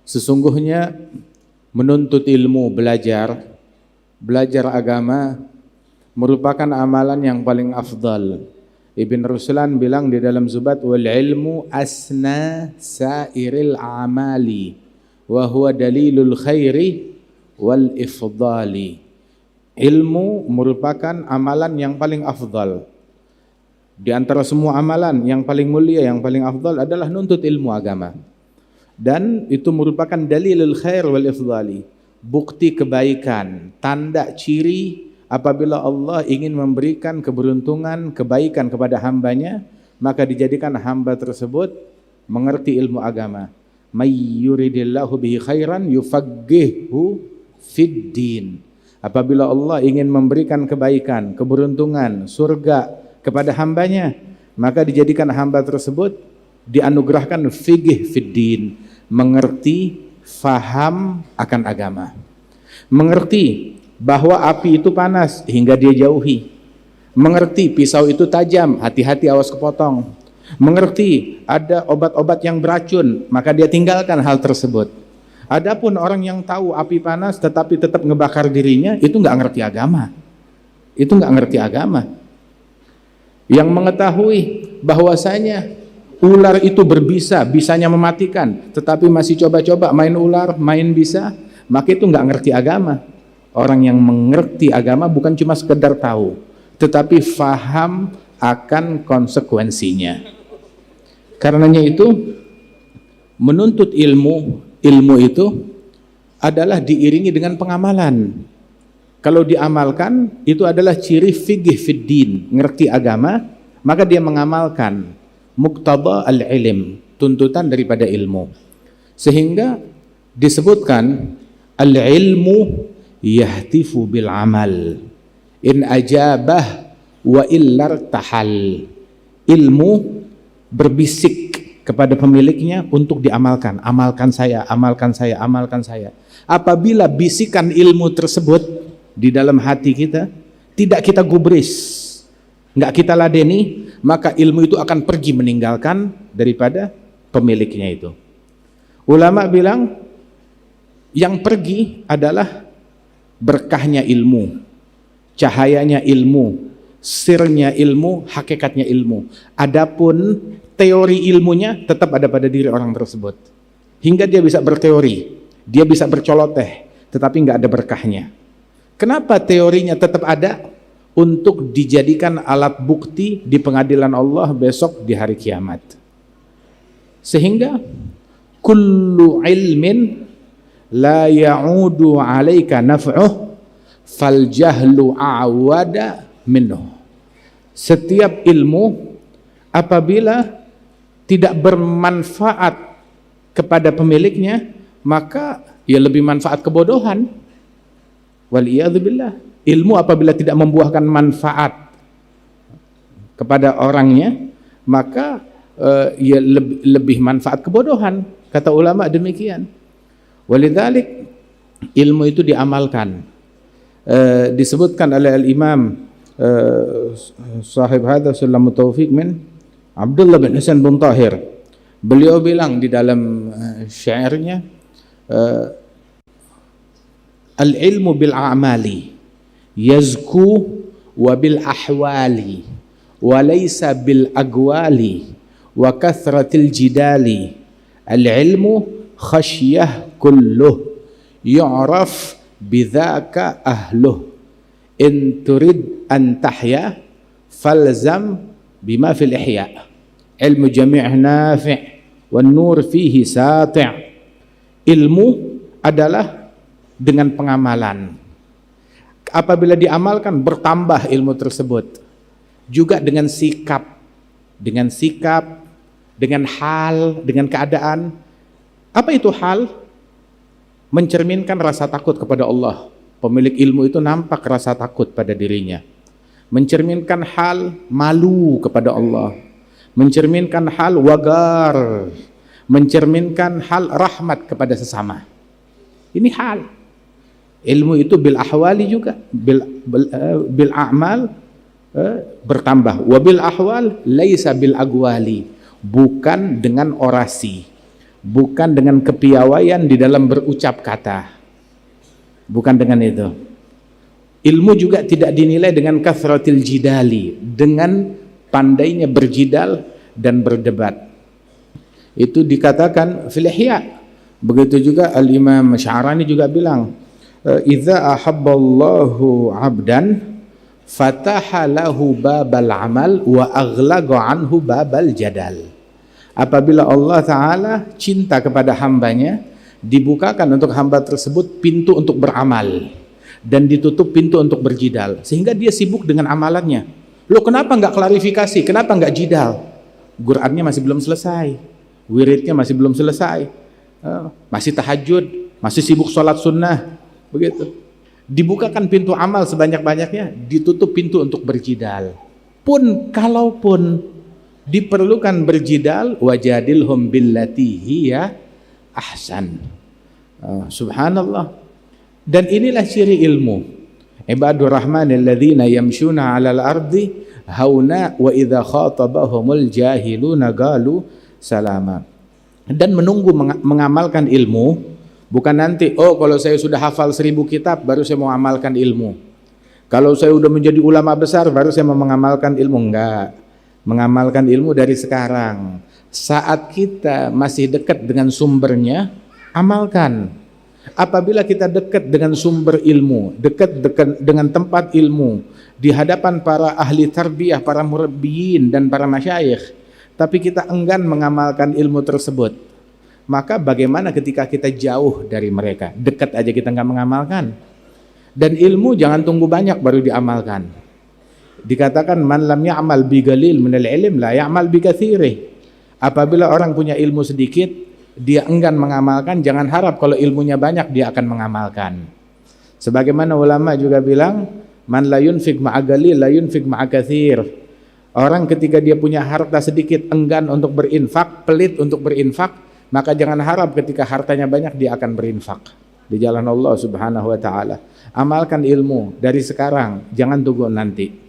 Sesungguhnya menuntut ilmu, belajar agama merupakan amalan yang paling afdal. Ibn Ruslan bilang di dalam Zubat, wal ilmu asna sairil amali wa huwa dalilul khairi wal ifdali. Ilmu merupakan amalan yang paling afdal. Di antara semua amalan yang paling mulia, yang paling afdal adalah nuntut ilmu agama. Dan itu merupakan dalilul khair wal ifdali, bukti kebaikan, tanda ciri apabila Allah ingin memberikan keberuntungan, kebaikan kepada hambanya, maka dijadikan hamba tersebut mengerti ilmu agama. May yuridillahu bihi khairan yufaqihhu fid din. Apabila Allah ingin memberikan kebaikan, keberuntungan, surga kepada hambanya, maka dijadikan hamba tersebut dianugerahkan fiqih fid din, mengerti, faham akan agama, mengerti bahwa api itu panas hingga dia jauhi, mengerti pisau itu tajam, hati-hati awas kepotong, mengerti ada obat-obat yang beracun, maka dia tinggalkan hal tersebut. Adapun orang yang tahu api panas tetapi tetap ngebakar dirinya, itu nggak ngerti agama. Itu nggak ngerti agama. Yang mengetahui bahwasanya ular itu berbisa, bisanya mematikan, tetapi masih coba-coba main ular, main bisa, maka itu nggak ngerti agama. Orang yang mengerti agama bukan cuma sekedar tahu, tetapi faham akan konsekuensinya. Karenanya itu menuntut ilmu itu adalah diiringi dengan pengamalan. Kalau diamalkan, itu adalah ciri fiqih fid din, ngerti agama, maka dia mengamalkan muqtada al-ilm, tuntutan daripada ilmu. Sehingga disebutkan al-ilmu yahtifu bil amal in ajabah wa illar tahal. Ilmu berbisik kepada pemiliknya untuk diamalkan. Amalkan saya, amalkan saya, amalkan saya. Apabila bisikan ilmu tersebut di dalam hati kita tidak kita gubris, nggak kita ladeni, maka ilmu itu akan pergi meninggalkan daripada pemiliknya itu. Ulama bilang yang pergi adalah berkahnya ilmu, cahayanya ilmu, sirnya ilmu, hakikatnya ilmu. Adapun teori ilmunya tetap ada pada diri orang tersebut. Hingga dia bisa berteori, dia bisa bercoloteh, tetapi nggak ada berkahnya. Kenapa teorinya tetap ada? Untuk dijadikan alat bukti di pengadilan Allah besok di hari kiamat. Sehingga kullu ilmin la ya'udu 'alaika naf'uh fal jahlu a'wada minhu. Setiap ilmu apabila tidak bermanfaat kepada pemiliknya, maka ya lebih manfaat kebodohan. Waliyadzubillah. Ilmu apabila tidak membuahkan manfaat kepada orangnya, maka ya lebih manfaat kebodohan. Kata ulama demikian. Walidzalik ilmu itu diamalkan. Disebutkan oleh al-Imam sahib hadza Sulamut Taufiq min Abdullah bin Hasan bin Tahir. Beliau bilang di dalam syairnya, al-ilmu bil a'mali yazku wa bil ahwali wa laysa bil agwali wa kathratil jidali. Al-ilmu khasyah kulluh yu'raf bidzaka ahluh in turid an tahya falzam bima fil ihya. Ilmu jami' nafi' wan nur fihi sati'. Ilmu adalah dengan pengamalan. Apabila diamalkan bertambah ilmu tersebut. Juga dengan sikap, dengan hal, dengan keadaan. Apa itu hal? Mencerminkan rasa takut kepada Allah. Pemilik ilmu itu nampak rasa takut pada dirinya. Mencerminkan hal malu kepada Allah. Mencerminkan hal wagar. Mencerminkan hal rahmat kepada sesama. Ini hal. Ilmu itu bil ahwali juga, bil a'mal bertambah. Wa bil ahwal laisa bil agwali, bukan dengan orasi, bukan dengan kepiawaian di dalam berucap kata, bukan dengan itu. Ilmu juga tidak dinilai dengan kathratil jidali, dengan pandainya berjidal dan berdebat. Itu dikatakan fil ihya. Begitu juga Al-Imam Sya'rani juga bilang, idza ahabballahu 'abdan fataha lahu babal amal wa aghlaqa anhu babal jadal. Apabila Allah Ta'ala cinta kepada hambanya, dibukakan untuk hamba tersebut pintu untuk beramal dan ditutup pintu untuk berjidal, sehingga dia sibuk dengan amalannya. Loh, kenapa nggak klarifikasi? Kenapa nggak jidal? Qurannya masih belum selesai, wiridnya masih belum selesai, masih tahajud, masih sibuk sholat sunnah, begitu. Dibukakan pintu amal sebanyak-banyaknya, ditutup pintu untuk berjidal. Pun kalaupun diperlukan berjidal, wajadilhum billati hiya ahsan. Subhanallah. Dan inilah ciri ilmu. Ibadur rahmanil ladzina yamshuna 'alal ardi hauna wa idza khatabahumul jahiluna qalu salama. Dan menunggu mengamalkan ilmu, bukan nanti, oh kalau saya sudah hafal 1000 kitab baru saya mau amalkan ilmu. Kalau saya sudah menjadi ulama besar baru saya mau mengamalkan ilmu. Enggak. Mengamalkan ilmu dari sekarang. Saat kita masih dekat dengan sumbernya, amalkan. Apabila kita dekat dengan sumber ilmu, dekat dengan tempat ilmu, di hadapan para ahli tarbiyah, para murabbiyin dan para masyayikh, tapi kita enggan mengamalkan ilmu tersebut, maka bagaimana ketika kita jauh dari mereka, dekat aja kita enggak mengamalkan? Dan ilmu jangan tunggu banyak baru diamalkan. Dikatakan man lam ya'mal bi qalil minal ilm la ya'mal bi katsirih. Apabila orang punya ilmu sedikit, dia enggan mengamalkan, jangan harap kalau ilmunya banyak dia akan mengamalkan. Sebagaimana ulama juga bilang, man la yunfik ma'a qalil la yunfik ma'a katsir. Orang ketika dia punya harta sedikit enggan untuk berinfak, pelit untuk berinfak, maka jangan harap ketika hartanya banyak dia akan berinfak di jalan Allah Subhanahu wa taala. Amalkan ilmu dari sekarang, jangan tunggu nanti.